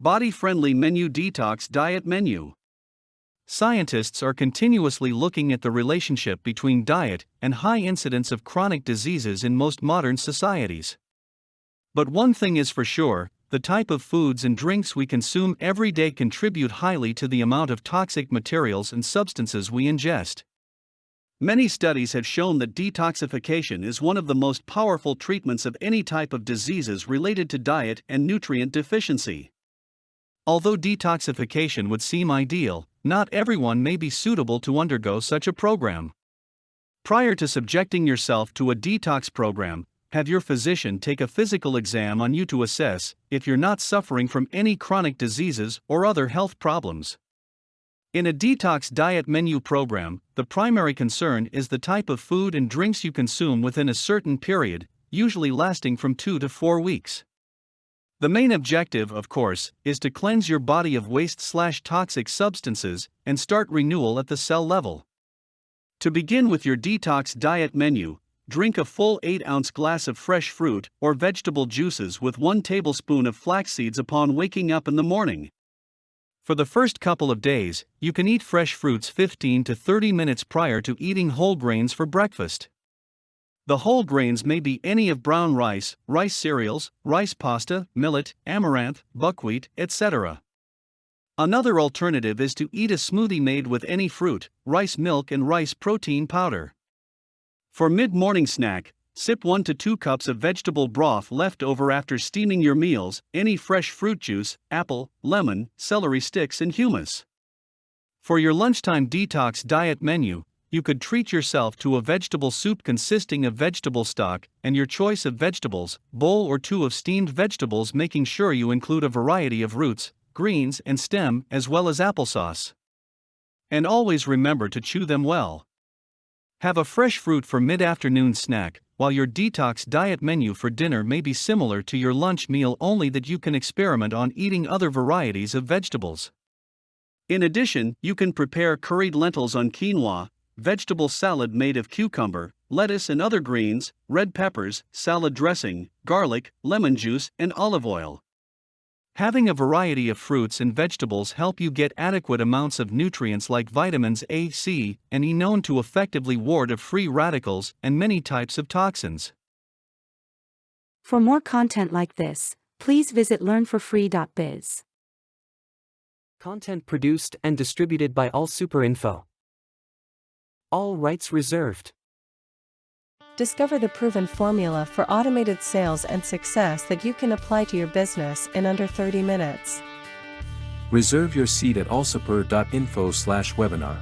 Body-friendly menu detox diet menu. Scientists are continuously looking at the relationship between diet and high incidence of chronic diseases in most modern societies. But one thing is for sure, the type of foods and drinks we consume every day contribute highly to the amount of toxic materials and substances we ingest. Many studies have shown that detoxification is one of the most powerful treatments of any type of diseases related to diet and nutrient deficiency. Although detoxification would seem ideal, not everyone may be suitable to undergo such a program. Prior to subjecting yourself to a detox program, have your physician take a physical exam on you to assess if you're not suffering from any chronic diseases or other health problems. In a detox diet menu program, the primary concern is the type of food and drinks you consume within a certain period, usually lasting from 2 to 4 weeks. The main objective, of course, is to cleanse your body of waste/toxic substances and start renewal at the cell level. To begin with your detox diet menu, drink a full 8-ounce glass of fresh fruit or vegetable juices with 1 tablespoon of flax seeds upon waking up in the morning. For the first couple of days, you can eat fresh fruits 15 to 30 minutes prior to eating whole grains for breakfast. The whole grains may be any of brown rice, rice cereals, rice pasta, millet, amaranth, buckwheat, etc. Another alternative is to eat a smoothie made with any fruit, rice milk and rice protein powder. For mid-morning snack, sip 1 to 2 cups of vegetable broth left over after steaming your meals, any fresh fruit juice, apple, lemon, celery sticks and hummus. For your lunchtime detox diet menu, you could treat yourself to a vegetable soup consisting of vegetable stock and your choice of vegetables, bowl or 2 of steamed vegetables, making sure you include a variety of roots, greens and stem as well as applesauce. And always remember to chew them well. Have a fresh fruit for mid-afternoon snack, while your detox diet menu for dinner may be similar to your lunch meal, only that you can experiment on eating other varieties of vegetables. In addition, you can prepare curried lentils on quinoa, vegetable salad made of cucumber, lettuce and other greens, red peppers, salad dressing, garlic, lemon juice, and olive oil. Having a variety of fruits and vegetables help you get adequate amounts of nutrients like vitamins A, C, and E, known to effectively ward off free radicals and many types of toxins. For more content like this, please visit learnforfree.biz. Content produced and distributed by AllSuperInfo. All rights reserved. Discover the proven formula for automated sales and success that you can apply to your business in under 30 minutes. Reserve your seat at allsuper.info/webinar.